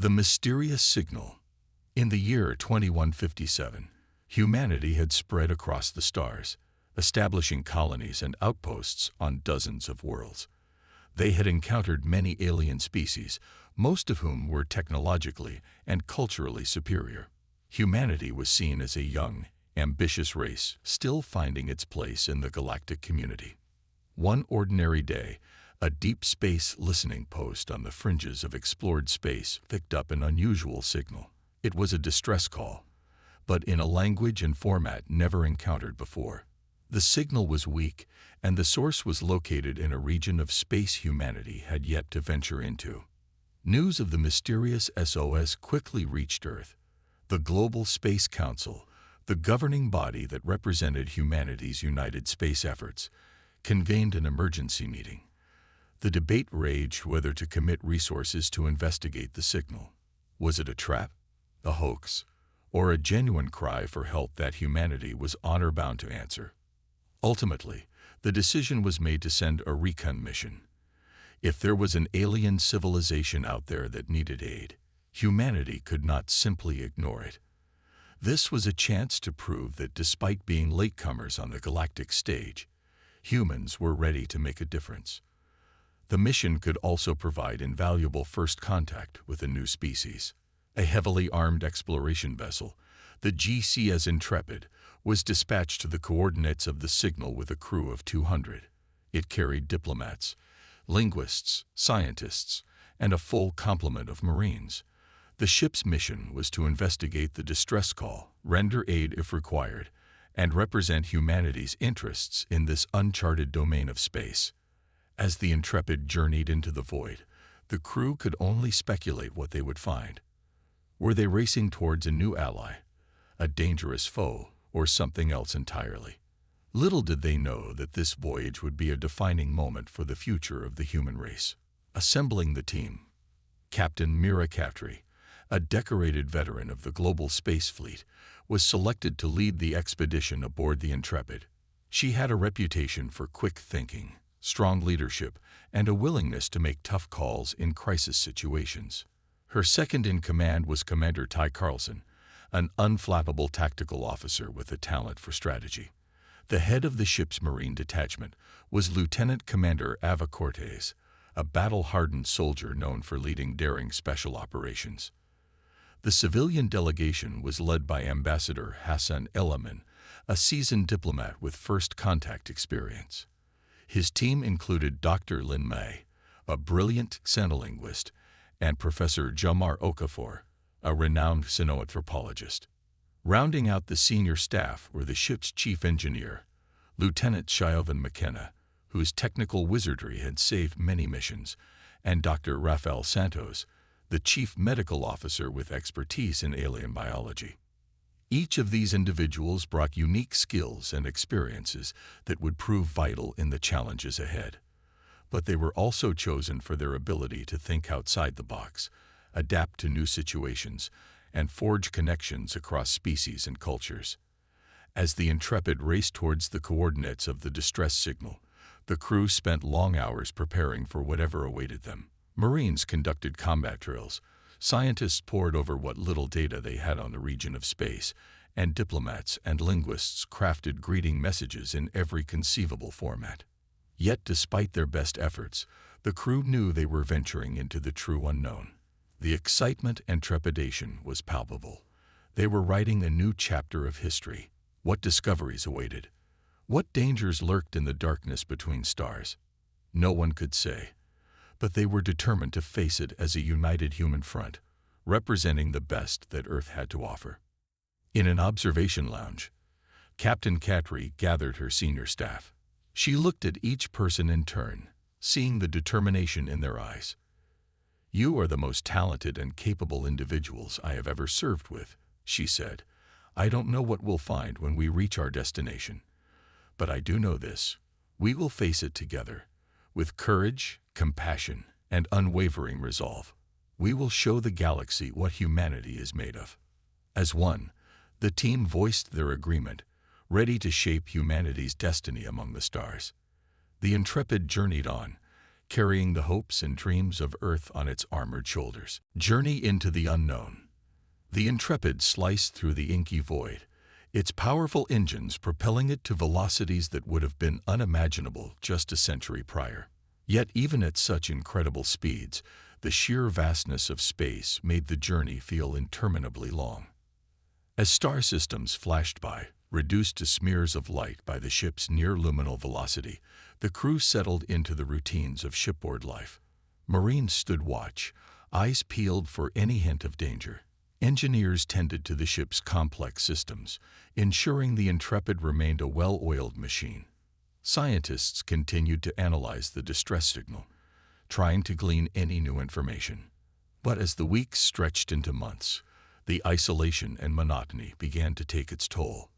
The mysterious signal. In the year 2157, humanity had spread across the stars, establishing colonies and outposts on dozens of worlds. They had encountered many alien species, most of whom were technologically and culturally superior. Humanity was seen as a young, ambitious race still finding its place in the galactic community. One ordinary day, a deep space listening post on the fringes of explored space picked up an unusual signal. It was a distress call, but in a language and format never encountered before. The signal was weak, and the source was located in a region of space humanity had yet to venture into. News of the mysterious SOS quickly reached Earth. The Global Space Council, the governing body that represented humanity's united space efforts, convened an emergency meeting. The debate raged whether to commit resources to investigate the signal. Was it a trap, a hoax, or a genuine cry for help that humanity was honor-bound to answer? Ultimately, the decision was made to send a recon mission. If there was an alien civilization out there that needed aid, humanity could not simply ignore it. This was a chance to prove that despite being latecomers on the galactic stage, humans were ready to make a difference. The mission could also provide invaluable first contact with a new species. A heavily armed exploration vessel, the GCS Intrepid, was dispatched to the coordinates of the signal with a crew of 200. It carried diplomats, linguists, scientists, and a full complement of Marines. The ship's mission was to investigate the distress call, render aid if required, and represent humanity's interests in this uncharted domain of space. As the Intrepid journeyed into the void, the crew could only speculate what they would find. Were they racing towards a new ally, a dangerous foe, or something else entirely? Little did they know that this voyage would be a defining moment for the future of the human race. Assembling the team, Captain Mira Katri, a decorated veteran of the global space fleet, was selected to lead the expedition aboard the Intrepid. She had a reputation for quick thinking, strong leadership, and a willingness to make tough calls in crisis situations. Her second-in-command was Commander Ty Carlson, an unflappable tactical officer with a talent for strategy. The head of the ship's Marine detachment was Lieutenant Commander Ava Cortez, a battle-hardened soldier known for leading daring special operations. The civilian delegation was led by Ambassador Hassan Elamin, a seasoned diplomat with first contact experience. His team included Dr. Lin Mei, a brilliant xenolinguist, and Professor Jamar Okafor, a renowned xenoanthropologist. Rounding out the senior staff were the ship's chief engineer, Lieutenant Shiovan McKenna, whose technical wizardry had saved many missions, and Dr. Rafael Santos, the chief medical officer with expertise in alien biology. Each of these individuals brought unique skills and experiences that would prove vital in the challenges ahead. But they were also chosen for their ability to think outside the box, adapt to new situations, and forge connections across species and cultures. As the Intrepid raced towards the coordinates of the distress signal, the crew spent long hours preparing for whatever awaited them. Marines conducted combat drills, scientists pored over what little data they had on the region of space, and diplomats and linguists crafted greeting messages in every conceivable format. Yet despite their best efforts, the crew knew they were venturing into the true unknown. The excitement and trepidation was palpable. They were writing a new chapter of history. What discoveries awaited? What dangers lurked in the darkness between stars? No one could say, but they were determined to face it as a united human front, representing the best that Earth had to offer. In an observation lounge, Captain Katri gathered her senior staff. She looked at each person in turn, seeing the determination in their eyes. "You are the most talented and capable individuals I have ever served with," she said. "I don't know what we'll find when we reach our destination, but I do know this: we will face it together, with courage, compassion, and unwavering resolve. We will show the galaxy what humanity is made of." As one, the team voiced their agreement, ready to shape humanity's destiny among the stars. The Intrepid journeyed on, carrying the hopes and dreams of Earth on its armored shoulders. Journey into the unknown. The Intrepid sliced through the inky void, its powerful engines propelling it to velocities that would have been unimaginable just a century prior. Yet even at such incredible speeds, the sheer vastness of space made the journey feel interminably long. As star systems flashed by, reduced to smears of light by the ship's near-luminal velocity, the crew settled into the routines of shipboard life. Marines stood watch, eyes peeled for any hint of danger. Engineers tended to the ship's complex systems, ensuring the Intrepid remained a well-oiled machine. Scientists continued to analyze the distress signal, trying to glean any new information. But as the weeks stretched into months, the isolation and monotony began to take its toll.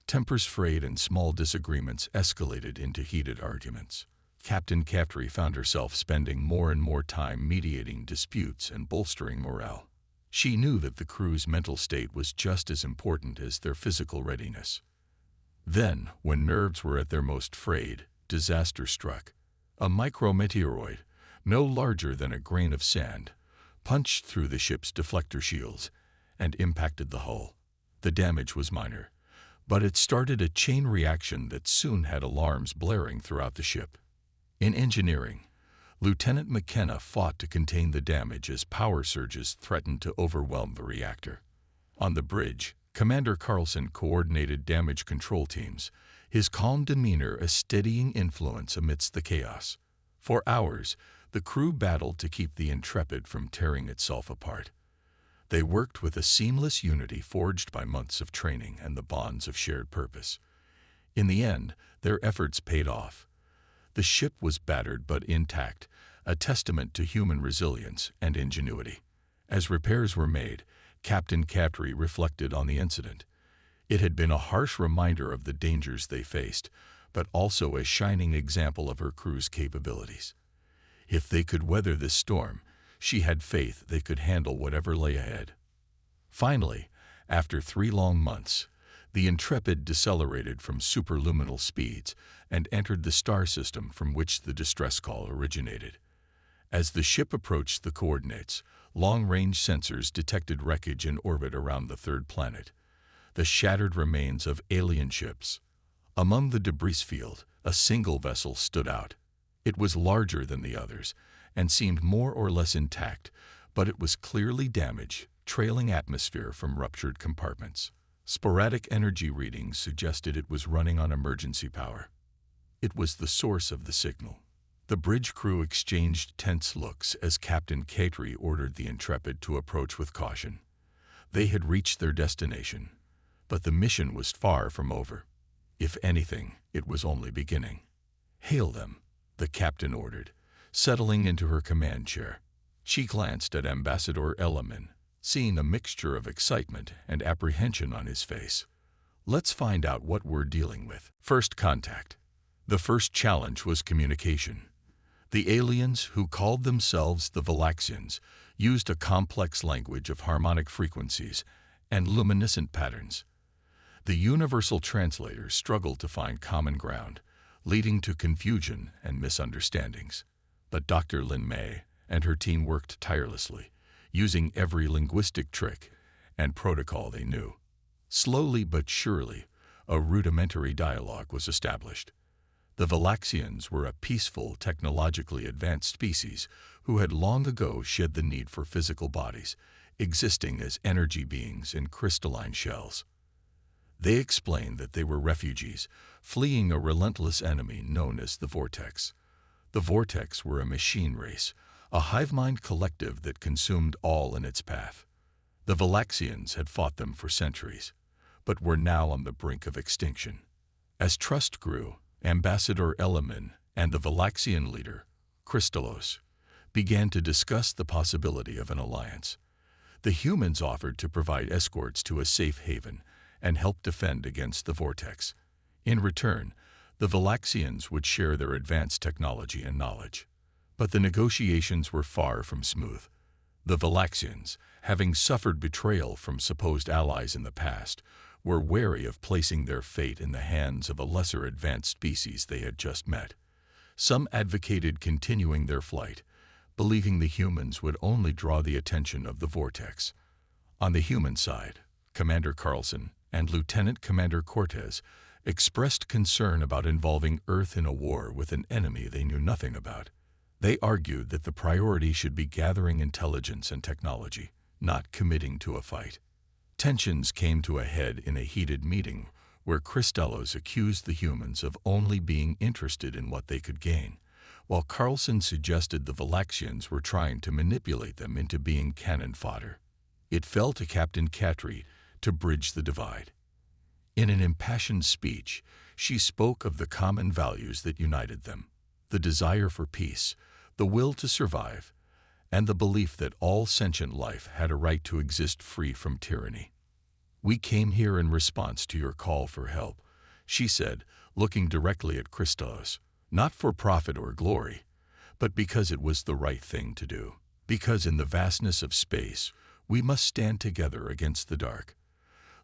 Tempers frayed and small disagreements escalated into heated arguments. Captain Cattry found herself spending more and more time mediating disputes and bolstering morale. She knew that the crew's mental state was just as important as their physical readiness. Then, when nerves were at their most frayed, disaster struck. A micrometeoroid, no larger than a grain of sand, punched through the ship's deflector shields and impacted the hull. The damage was minor, but it started a chain reaction that soon had alarms blaring throughout the ship. In engineering, Lieutenant McKenna fought to contain the damage as power surges threatened to overwhelm the reactor. On the bridge, Commander Carlson coordinated damage control teams, his calm demeanor a steadying influence amidst the chaos. For hours, the crew battled to keep the Intrepid from tearing itself apart. They worked with a seamless unity forged by months of training and the bonds of shared purpose. In the end, their efforts paid off. The ship was battered but intact, a testament to human resilience and ingenuity. As repairs were made, Captain Cattry reflected on the incident. It had been a harsh reminder of the dangers they faced, but also a shining example of her crew's capabilities. If they could weather this storm, she had faith they could handle whatever lay ahead. Finally, after 3 long months, the Intrepid decelerated from superluminal speeds and entered the star system from which the distress call originated. As the ship approached the coordinates, long-range sensors detected wreckage in orbit around the third planet, the shattered remains of alien ships. Among the debris field, a single vessel stood out. It was larger than the others and seemed more or less intact, but it was clearly damaged, trailing atmosphere from ruptured compartments. Sporadic energy readings suggested it was running on emergency power. It was the source of the signal. The bridge crew exchanged tense looks as Captain Cattry ordered the Intrepid to approach with caution. They had reached their destination, but the mission was far from over. If anything, it was only beginning. "Hail them," the captain ordered, settling into her command chair. She glanced at Ambassador Elliman, seeing a mixture of excitement and apprehension on his face. "Let's find out what we're dealing with." First contact. The first challenge was communication. The aliens, who called themselves the Valaxians, used a complex language of harmonic frequencies and luminescent patterns. The universal translators struggled to find common ground, leading to confusion and misunderstandings. But Dr. Lin May and her team worked tirelessly, using every linguistic trick and protocol they knew. Slowly but surely, a rudimentary dialogue was established. The Valaxians were a peaceful, technologically advanced species who had long ago shed the need for physical bodies, existing as energy beings in crystalline shells. They explained that they were refugees, fleeing a relentless enemy known as the Vortex. The Vortex were a machine race, a hive-mind collective that consumed all in its path. The Valaxians had fought them for centuries, but were now on the brink of extinction. As trust grew, Ambassador Elliman and the Valaxian leader, Crystallos, began to discuss the possibility of an alliance. The humans offered to provide escorts to a safe haven and help defend against the Vortex. In return, the Valaxians would share their advanced technology and knowledge. But the negotiations were far from smooth. The Valaxians, having suffered betrayal from supposed allies in the past, were wary of placing their fate in the hands of a lesser advanced species they had just met. Some advocated continuing their flight, believing the humans would only draw the attention of the vortex. On the human side, Commander Carlson and Lieutenant Commander Cortez expressed concern about involving Earth in a war with an enemy they knew nothing about. They argued that the priority should be gathering intelligence and technology, not committing to a fight. Tensions came to a head in a heated meeting where Kristalos accused the humans of only being interested in what they could gain, while Carlson suggested the Valaxians were trying to manipulate them into being cannon fodder. It fell to Captain Katri to bridge the divide. In an impassioned speech, she spoke of the common values that united them: the desire for peace, the will to survive, and the belief that all sentient life had a right to exist free from tyranny. "We came here in response to your call for help," she said, looking directly at Kristalos, "not for profit or glory, but because it was the right thing to do. Because in the vastness of space, we must stand together against the dark.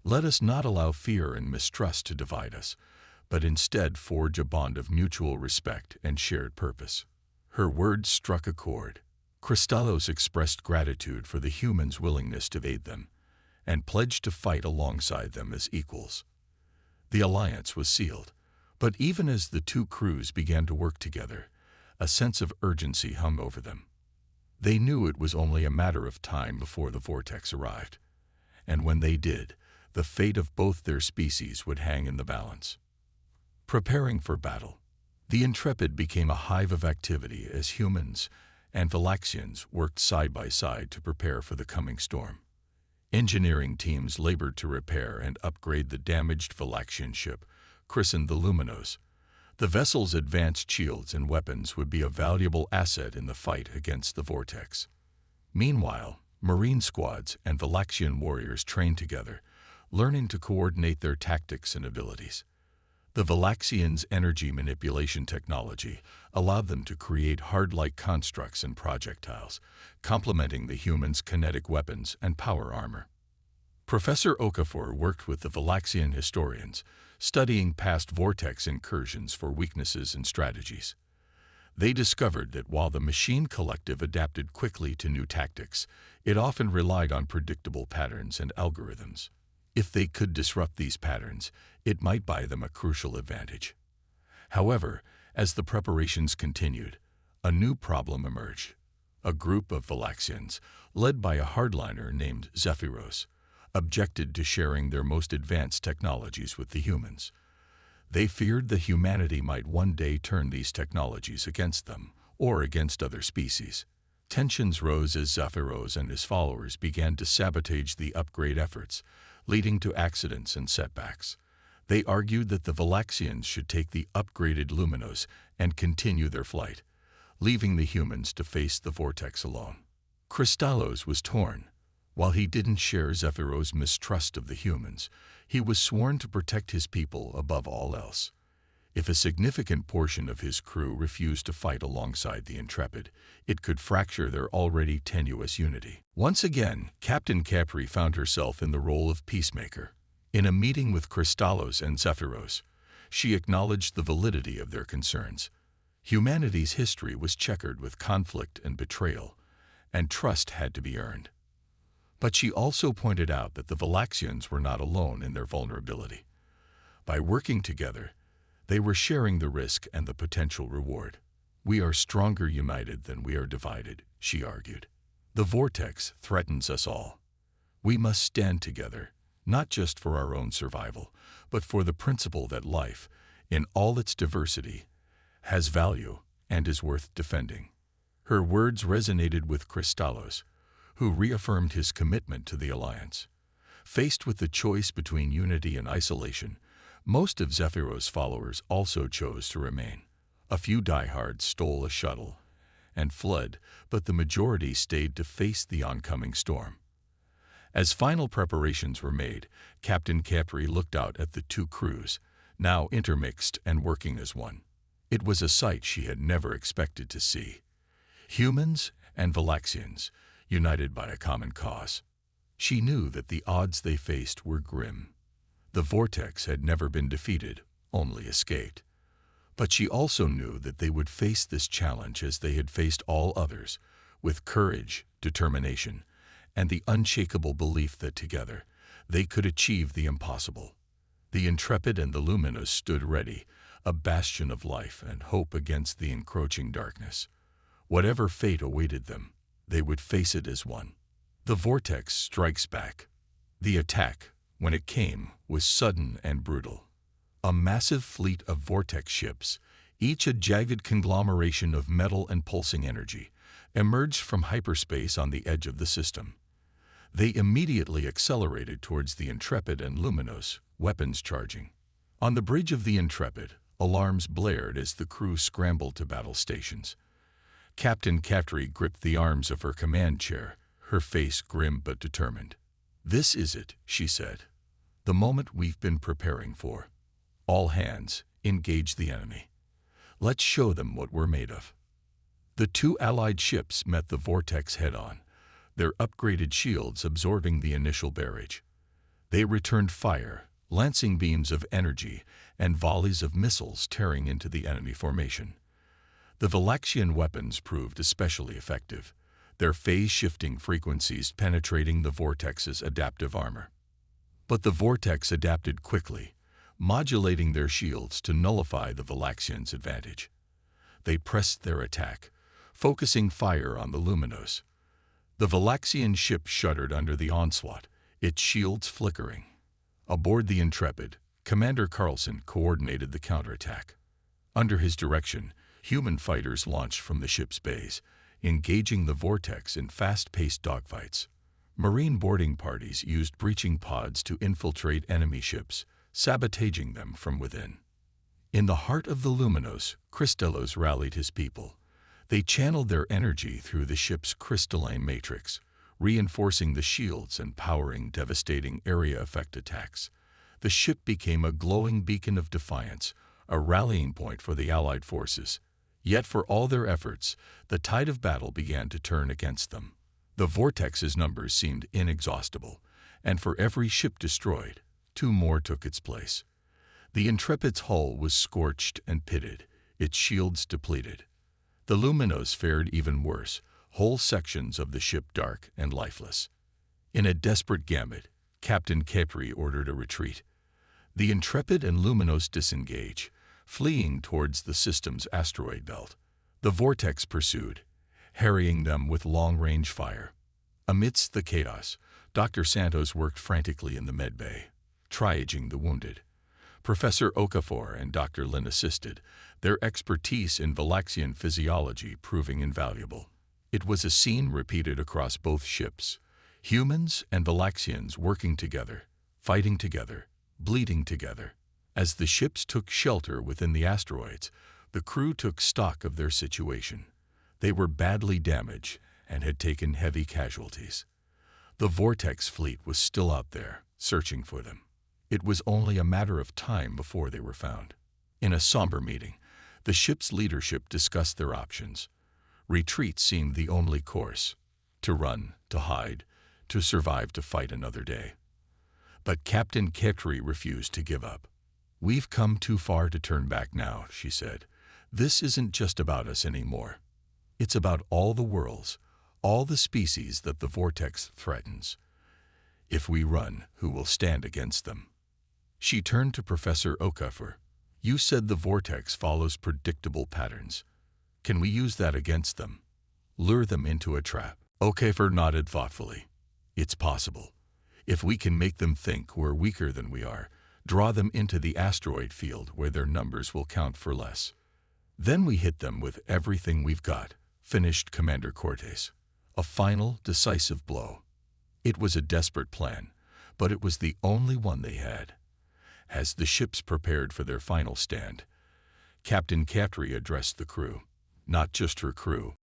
Let us not allow fear and mistrust to divide us, but instead forge a bond of mutual respect and shared purpose." Her words struck a chord. Kristalos expressed gratitude for the humans' willingness to aid them, and pledged to fight alongside them as equals. The alliance was sealed, but even as the two crews began to work together, a sense of urgency hung over them. They knew it was only a matter of time before the vortex arrived, and when they did, the fate of both their species would hang in the balance. Preparing for battle, the Intrepid became a hive of activity as humans and Valaxians worked side by side to prepare for the coming storm. Engineering teams labored to repair and upgrade the damaged Valaxian ship, christened the Luminos. The vessel's advanced shields and weapons would be a valuable asset in the fight against the vortex. Meanwhile, Marine squads and Valaxian warriors trained together, learning to coordinate their tactics and abilities. The Valaxians' energy manipulation technology allowed them to create hard-like constructs and projectiles, complementing the humans' kinetic weapons and power armor. Professor Okafor worked with the Valaxian historians, studying past vortex incursions for weaknesses and strategies. They discovered that while the machine collective adapted quickly to new tactics, it often relied on predictable patterns and algorithms. If they could disrupt these patterns, it might buy them a crucial advantage. However, as the preparations continued, a new problem emerged. A group of Valaxians, led by a hardliner named Zephyros, objected to sharing their most advanced technologies with the humans. They feared that humanity might one day turn these technologies against them or against other species. Tensions rose as Zephyros and his followers began to sabotage the upgrade efforts, leading to accidents and setbacks. They argued that the Valaxians should take the upgraded Luminos and continue their flight, leaving the humans to face the vortex alone. Kristalos was torn. While he didn't share Zephyros' mistrust of the humans, he was sworn to protect his people above all else. If a significant portion of his crew refused to fight alongside the Intrepid, it could fracture their already tenuous unity. Once again, Captain Capri found herself in the role of peacemaker. In a meeting with Kristalos and Zephyros, she acknowledged the validity of their concerns. Humanity's history was checkered with conflict and betrayal, and trust had to be earned. But she also pointed out that the Valaxians were not alone in their vulnerability. By working together, they were sharing the risk and the potential reward. "We are stronger united than we are divided," she argued. "The vortex threatens us all. We must stand together, not just for our own survival, but for the principle that life, in all its diversity, has value and is worth defending." Her words resonated with Kristalos, who reaffirmed his commitment to the alliance. Faced with the choice between unity and isolation, most of Zephyros' followers also chose to remain. A few diehards stole a shuttle and fled, but the majority stayed to face the oncoming storm. As final preparations were made, Captain Capri looked out at the two crews, now intermixed and working as one. It was a sight she had never expected to see. Humans and Valaxians, united by a common cause. She knew that the odds they faced were grim. The vortex had never been defeated, only escaped. But she also knew that they would face this challenge as they had faced all others, with courage, determination, and the unshakable belief that together they could achieve the impossible. The Intrepid and the Luminous stood ready, a bastion of life and hope against the encroaching darkness. Whatever fate awaited them, they would face it as one. The vortex strikes back. The attack, when it came, was sudden and brutal. A massive fleet of vortex ships, each a jagged conglomeration of metal and pulsing energy, emerged from hyperspace on the edge of the system. They immediately accelerated towards the Intrepid and Luminous, weapons charging. On the bridge of the Intrepid, alarms blared as the crew scrambled to battle stations. Captain Cattry gripped the arms of her command chair, her face grim but determined. "This is it," she said. "The moment we've been preparing for. All hands, engage the enemy. Let's show them what we're made of." The two Allied ships met the vortex head-on, their upgraded shields absorbing the initial barrage. They returned fire, lancing beams of energy and volleys of missiles tearing into the enemy formation. The Valaxian weapons proved especially effective, their phase-shifting frequencies penetrating the vortex's adaptive armor. But the vortex adapted quickly, modulating their shields to nullify the Valaxians' advantage. They pressed their attack, focusing fire on the Luminous. The Valaxian ship shuddered under the onslaught, its shields flickering. Aboard the Intrepid, Commander Carlson coordinated the counterattack. Under his direction, human fighters launched from the ship's bays, engaging the vortex in fast-paced dogfights. Marine boarding parties used breaching pods to infiltrate enemy ships, sabotaging them from within. In the heart of the Luminous, Cristellos rallied his people. They channeled their energy through the ship's crystalline matrix, reinforcing the shields and powering devastating area effect attacks. The ship became a glowing beacon of defiance, a rallying point for the Allied forces. Yet for all their efforts, the tide of battle began to turn against them. The vortex's numbers seemed inexhaustible, and for every ship destroyed, two more took its place. The Intrepid's hull was scorched and pitted, its shields depleted. The Luminous fared even worse, whole sections of the ship dark and lifeless. In a desperate gambit, Captain Cattry ordered a retreat. The Intrepid and Luminous disengage, fleeing towards the system's asteroid belt. The vortex pursued, harrying them with long-range fire. Amidst the chaos, Dr. Santos worked frantically in the medbay, triaging the wounded. Professor Okafor and Dr. Lin assisted, their expertise in Valaxian physiology proving invaluable. It was a scene repeated across both ships, humans and Valaxians working together, fighting together, bleeding together. As the ships took shelter within the asteroids, the crew took stock of their situation. They were badly damaged and had taken heavy casualties. The Vortex fleet was still out there, searching for them. It was only a matter of time before they were found. In a somber meeting, the ship's leadership discussed their options. Retreat seemed the only course. To run, to hide, to survive to fight another day. But Captain Cattry refused to give up. "We've come too far to turn back now," she said. "This isn't just about us anymore. It's about all the worlds, all the species that the vortex threatens. If we run, who will stand against them?" She turned to Professor Okafor. "You said the vortex follows predictable patterns. Can we use that against them? Lure them into a trap?" Okafor nodded thoughtfully. "It's possible. If we can make them think we're weaker than we are, draw them into the asteroid field where their numbers will count for less. Then we hit them with everything we've got," finished Commander Cortés. A final, decisive blow. It was a desperate plan, but it was the only one they had. As the ships prepared for their final stand, Captain Cattry addressed the crew. Not just her crew,